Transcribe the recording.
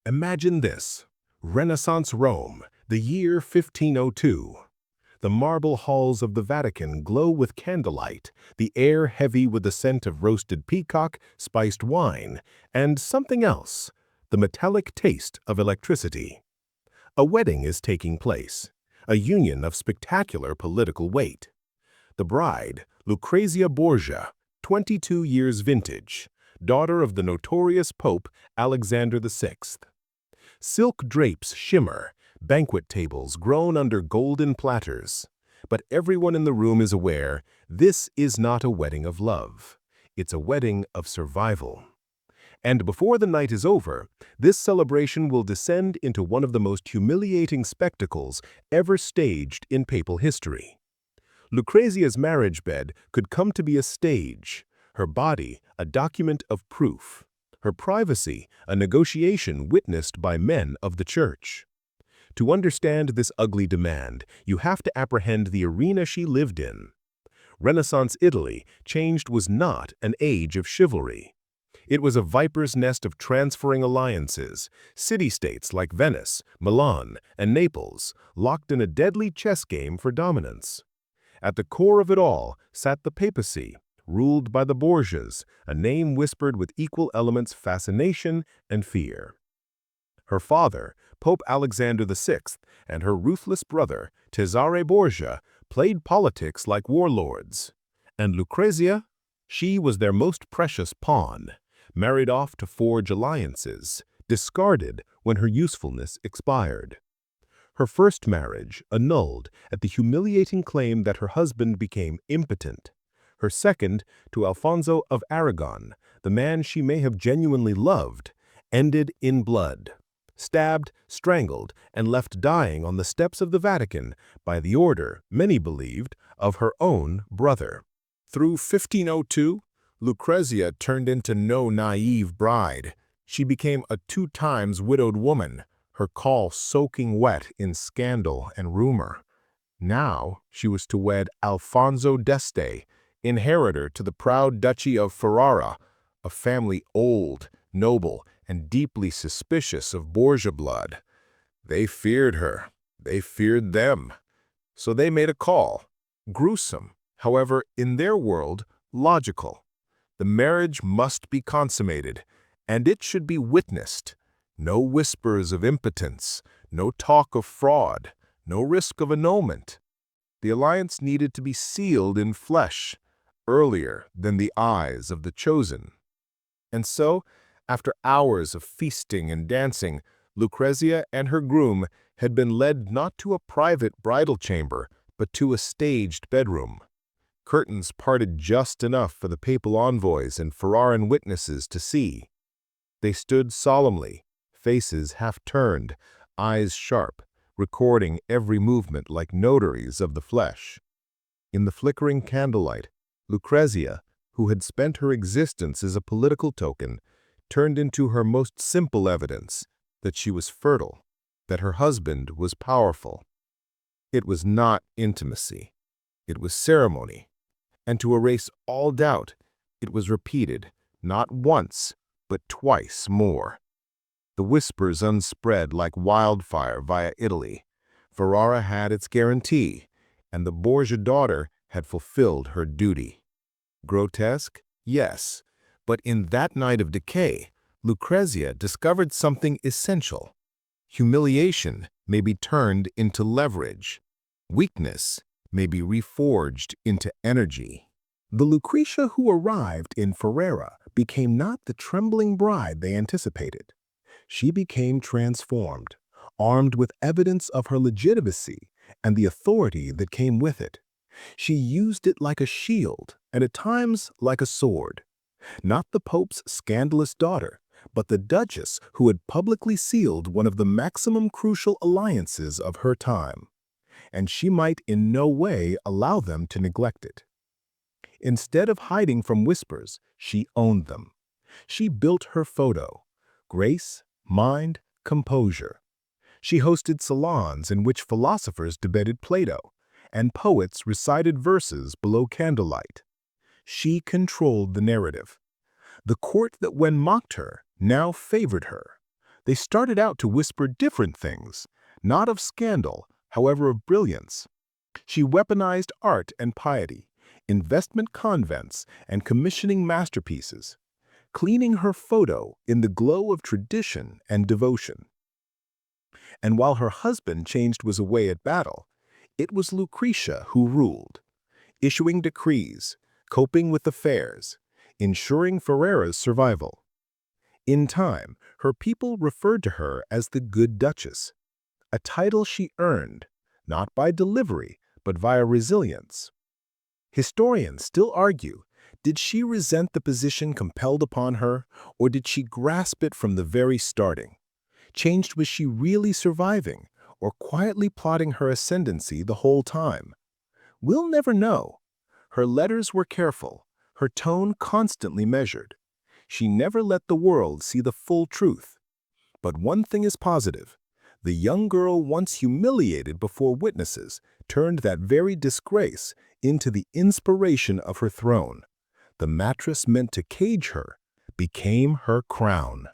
Imagine this: Renaissance Rome, the year 1502. The marble halls of the Vatican glow with candlelight, the air heavy with the scent of roasted peacock, spiced wine, and something else, the metallic taste of electricity. A wedding is taking place, a union of spectacular political weight. The bride, Lucrezia Borgia, 22 years vintage, daughter of the notorious Pope Alexander VI. Silk drapes shimmer, banquet tables groan under golden platters. But everyone in the room is aware this is not a wedding of love. It's a wedding of survival. And before the night is over, this celebration will descend into one of the most humiliating spectacles ever staged in papal history. Lucrezia's marriage bed could come to be a stage, her body a document of proof, her privacy a negotiation witnessed by men of the church. To understand this ugly demand, you have to apprehend the arena she lived in. Renaissance Italy changed was not an age of chivalry. It was a viper's nest of transferring alliances, city-states like Venice, Milan, and Naples, locked in a deadly chess game for dominance. At the core of it all sat the papacy, ruled by the Borgias, a name whispered with equal elements fascination and fear. Her father, Pope Alexander VI, and her ruthless brother, Cesare Borgia, played politics like warlords. And Lucrezia? She was their most precious pawn, married off to forge alliances, discarded when her usefulness expired. Her first marriage annulled at the humiliating claim that her husband became impotent. Her second, to Alfonso of Aragon, the man she may have genuinely loved, ended in blood. Stabbed, strangled, and left dying on the steps of the Vatican by the order, many believed, of her own brother. Through 1502, Lucrezia turned into no naive bride. She became a 2 times widowed woman, her caul soaking wet in scandal and rumor. Now she was to wed Alfonso d'Este, inheritor to the proud Duchy of Ferrara, a family old, noble, and deeply suspicious of Borgia blood. They feared her. They feared them. So they made a call. Gruesome, however, in their world, logical. The marriage must be consummated, and it should be witnessed. No whispers of impotence, no talk of fraud, no risk of annulment. The alliance needed to be sealed in flesh, earlier than the eyes of the chosen. And so, after hours of feasting and dancing, Lucrezia and her groom had been led not to a private bridal chamber, but to a staged bedroom. Curtains parted just enough for the papal envoys and Ferraran witnesses to see. They stood solemnly, faces half-turned, eyes sharp, recording every movement like notaries of the flesh. In the flickering candlelight, Lucrezia, who had spent her existence as a political token, turned into her most simple evidence that she was fertile, that her husband was powerful. It was not intimacy. It was ceremony. And to erase all doubt, it was repeated, not once, but twice more. The whispers unspread like wildfire via Italy. Ferrara had its guarantee, and the Borgia daughter had fulfilled her duty. Grotesque? Yes. But in that night of decay, Lucrezia discovered something essential. Humiliation may be turned into leverage. Weakness may be reforged into energy. The Lucretia who arrived in Ferrara became not the trembling bride they anticipated. She became transformed, armed with evidence of her legitimacy and the authority that came with it. She used it like a shield and at times like a sword. Not the Pope's scandalous daughter, but the Duchess who had publicly sealed one of the maximum crucial alliances of her time. And she might in no way allow them to neglect it. Instead of hiding from whispers, she owned them. She built her photo: grace, mind, composure. She hosted salons in which philosophers debated Plato, and poets recited verses below candlelight. She controlled the narrative. The court that when mocked her now favored her. They started out to whisper different things, not of scandal, however of brilliance. She weaponized art and piety, investment convents, and commissioning masterpieces, cleaning her photo in the glow of tradition and devotion. And while her husband changed was away at battle, it was Lucretia who ruled, issuing decrees, coping with affairs, ensuring Ferrera's survival. In time, her people referred to her as the Good Duchess, a title she earned, not by delivery, but via resilience. Historians still argue, did she resent the position compelled upon her, or did she grasp it from the very starting? Changed was she really surviving, or quietly plotting her ascendancy the whole time? We'll never know. Her letters were careful, her tone constantly measured. She never let the world see the full truth. But one thing is positive. The young girl once humiliated before witnesses turned that very disgrace into the inspiration of her throne. The mattress meant to cage her became her crown.